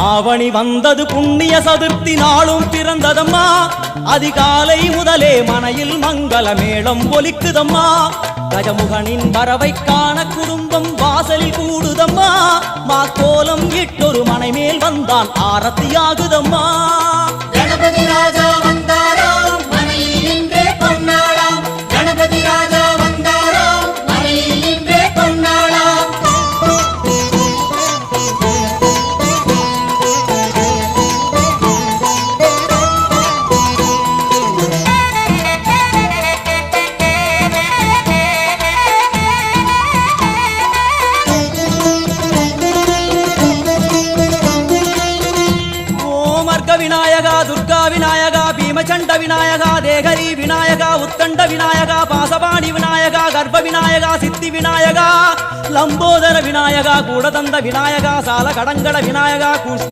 ஆவணி வந்தது புண்ணிய சதுர்த்தி நாளும் பிறந்ததம்மா அதிகாலை முதலே மனையில் மங்கள மேளம் ஒலிக்குதம்மா கஜமுகனின் வரவை காண குடும்பம் வாசலில் கூடுதம்மா மா கோலம் இட்டொரு மனை மேல் வந்தான் ஆரத்தியாகுதம்மா கணபதி ராஜா வந்தாராம் மனையில் நின்றே பொன்னாளாம் கணபதி ராஜா வந்தாராம் மனையில் நின்றே பொன்னாளாம் விநாயகா துர்கா விநாயகா பீமச்சண்ட விநாயகா தேகரி விநாயகா உத்தண்ட விநாயகா பாசபாணி விநாயகா கர்ப்ப விநாயகா சித்தி விநாயகா லம்போதர விநாயகா கூடதந்த விநாயகா சால கடங்கட விநாயகா